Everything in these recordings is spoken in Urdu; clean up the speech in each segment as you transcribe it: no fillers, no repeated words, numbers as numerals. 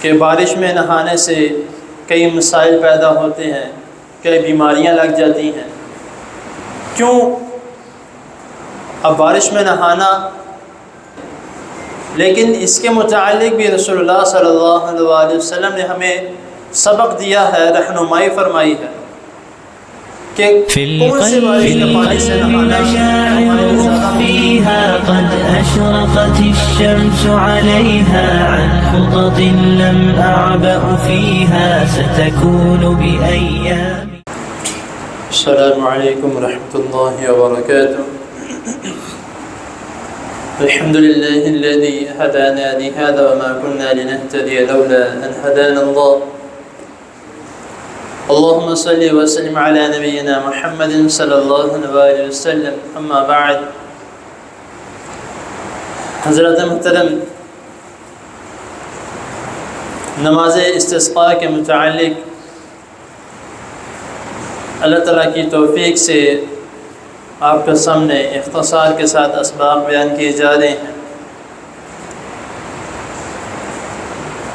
کہ بارش میں نہانے سے کئی مسائل پیدا ہوتے ہیں، کئی بیماریاں لگ جاتی ہیں۔ کیوں؟ اب بارش میں نہانا، لیکن اس کے متعلق بھی رسول اللہ صلی اللہ علیہ وسلم نے ہمیں سبق دیا ہے، رہنمائی فرمائی ہے کہ کون سے بارش کا پانی سے نہانا فيها قد أشرقت الشمس عليها عن خطط لم أعبأ فيها ستكون بأيام. السلام علیکم ورحمۃ اللہ وبرکاتہ۔ الحمد لله الذي هدانا لهذا وما كنا لنهتدي لولا أن هدانا الله. اللهم صل وسلم على نبينا محمد صلی اللہ علیہ وسلم، اما بعد۔ حضرت محترم، نماز استسقاء کے متعلق اللہ تعالیٰ کی توفیق سے آپ کے سامنے اختصار کے ساتھ اسباق بیان کیے جا رہے ہیں۔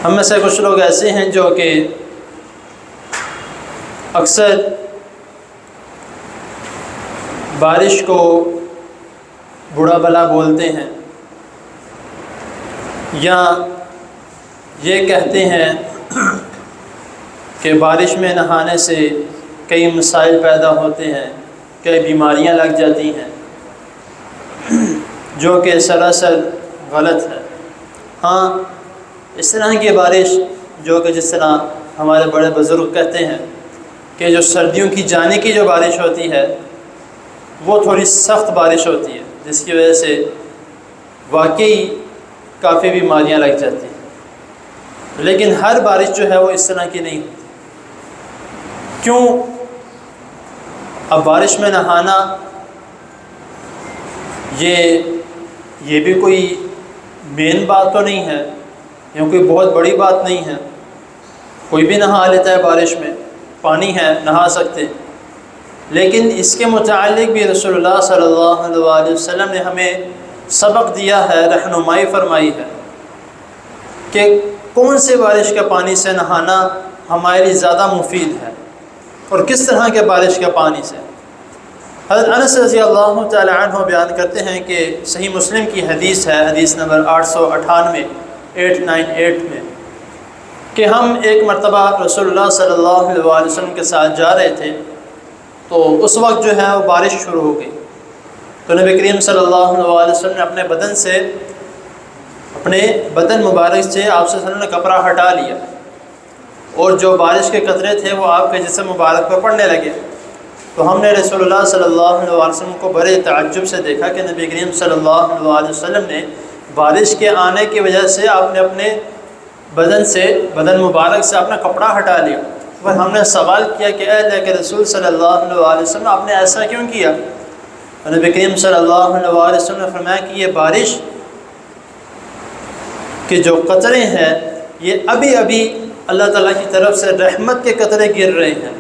ہم میں سے کچھ لوگ ایسے ہیں جو کہ اکثر بارش کو برا بلا بولتے ہیں، یا یہ کہتے ہیں کہ بارش میں نہانے سے کئی مسائل پیدا ہوتے ہیں، کئی بیماریاں لگ جاتی ہیں، جو کہ سراسر غلط ہے۔ ہاں، اس طرح کی بارش جو کہ جس طرح ہمارے بڑے بزرگ کہتے ہیں کہ جو سردیوں کی جانے کی جو بارش ہوتی ہے وہ تھوڑی سخت بارش ہوتی ہے، جس کی وجہ سے واقعی کافی بیماریاں لگ جاتی ہیں، لیکن ہر بارش جو ہے وہ اس طرح کی نہیں ہوتی۔ کیوں؟ اب بارش میں نہانا یہ بھی کوئی مین بات تو نہیں ہے، یا کوئی بہت بڑی بات نہیں ہے، کوئی بھی نہا لیتا ہے، بارش میں پانی ہے، نہا سکتے۔ لیکن اس کے متعلق بھی رسول اللہ صلی اللہ علیہ وسلم نے ہمیں سبق دیا ہے، رہنمائی فرمائی ہے کہ کون سے بارش کا پانی سے نہانا ہمارے لیے زیادہ مفید ہے، اور کس طرح کے بارش کے پانی سے۔ حضرت انس رضی اللہ تعالی عنہ بیان کرتے ہیں کہ صحیح مسلم کی حدیث ہے، حدیث نمبر 898 میں، کہ ہم ایک مرتبہ رسول اللہ صلی اللہ علیہ وسلم کے ساتھ جا رہے تھے، تو اس وقت جو ہے وہ بارش شروع ہو گئی، تو نبی کریم صلی اللہ علیہ وسلم نے اپنے بدن مبارک سے آپ صلی اللہ علیہ وسلم نے کپڑا ہٹا لیا، اور جو بارش کے قطرے تھے وہ آپ کے جسم مبارک پر پڑنے لگے۔ تو ہم نے رسول اللہ صلی اللہ علیہ وسلم کو بڑے تعجب سے دیکھا کہ نبی کریم صلی اللہ علیہ وسلم نے بارش کے آنے کی وجہ سے آپ نے اپنے بدن مبارک سے اپنا کپڑا ہٹا لیا۔ اور ہم نے سوال کیا کہ اے اللہ کے رسول صلی اللہ علیہ وسلم، آپ نے ایسا کیوں کیا؟ نبی کریم صلی اللہ علیہ وسلم نے فرمایا کہ یہ بارش کے جو قطرے ہیں یہ ابھی اللہ تعالیٰ کی طرف سے رحمت کے قطرے گر رہے ہیں،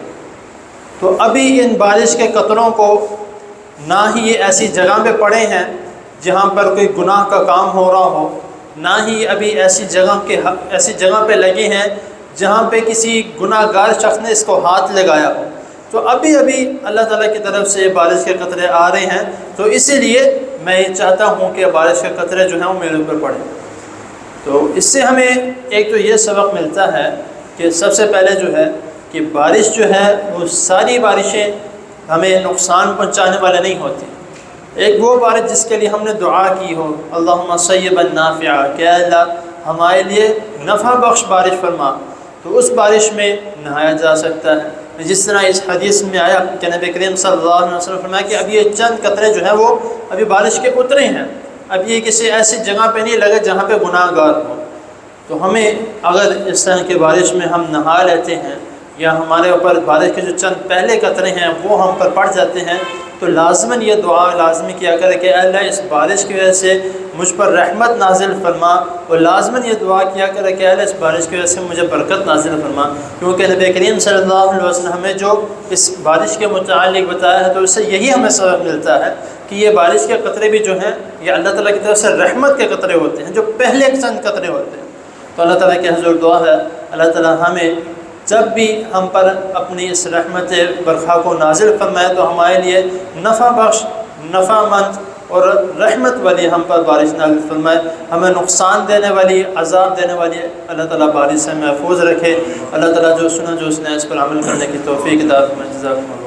تو ابھی ان بارش کے قطروں کو نہ ہی یہ ایسی جگہ پہ پڑے ہیں جہاں پر کوئی گناہ کا کام ہو رہا ہو، نہ ہی ابھی ایسی جگہ پہ لگے ہیں جہاں پہ کسی گناہ گار شخص نے اس کو ہاتھ لگایا ہو، تو ابھی اللہ تعالیٰ کی طرف سے بارش کے قطرے آ رہے ہیں، تو اسی لیے میں یہ چاہتا ہوں کہ بارش کے قطرے جو ہیں وہ میرے اوپر پڑیں۔ تو اس سے ہمیں ایک تو یہ سبق ملتا ہے کہ سب سے پہلے جو ہے کہ بارش جو ہے وہ ساری بارشیں ہمیں نقصان پہنچانے والے نہیں ہوتی۔ ایک وہ بارش جس کے لیے ہم نے دعا کی ہو، اللہم صیبا نافعا، کہ اللہ ہمارے لیے نفع بخش بارش فرما، تو اس بارش میں نہایا جا سکتا ہے۔ جس طرح اس حدیث میں آیا کہ نبی کریم صلی اللہ علیہ وسلم فرمایا کہ اب یہ چند قطرے جو ہیں وہ ابھی بارش کے اترے ہیں، اب یہ کسی ایسی جگہ پہ نہیں لگے جہاں پہ گناہ گار ہو، تو ہمیں اگر اس طرح کی بارش میں ہم نہا لیتے ہیں، یا ہمارے اوپر بارش کے جو چند پہلے قطرے ہیں وہ ہم پر پڑ جاتے ہیں، تو لازماً یہ دعا لازمی کیا کرے کہ اے اللہ اس بارش کی وجہ سے مجھ پر رحمت نازل فرما، اور لازماً یہ دعا کیا کرے کہ اے اللہ اس بارش کی وجہ سے مجھے برکت نازل فرما، کیونکہ نبی کریم صلی اللہ علیہ وسلم ہمیں جو اس بارش کے متعلق بتایا ہے تو اس سے یہی ہمیں سبق ملتا ہے کہ یہ بارش کے قطرے بھی جو ہیں یہ اللہ تعالیٰ کی طرف سے رحمت کے قطرے ہوتے ہیں، جو پہلے چند قطرے ہوتے ہیں، تو اللہ تعالیٰ کے حضور دعا ہے اللہ تعالیٰ ہمیں جب بھی ہم پر اپنی اس رحمت برخا کو نازل فرمائے تو ہمارے لیے نفع بخش، نفع مند اور رحمت والی ہم پر بارش نازل فرمائے، ہمیں نقصان دینے والی، عذاب دینے والی اللہ تعالیٰ بارش سے محفوظ رکھے۔ اللہ تعالیٰ جو سنا جو اس نے اس پر عمل کرنے کی توفیق عطا فرمائے۔ جزاکم اللہ۔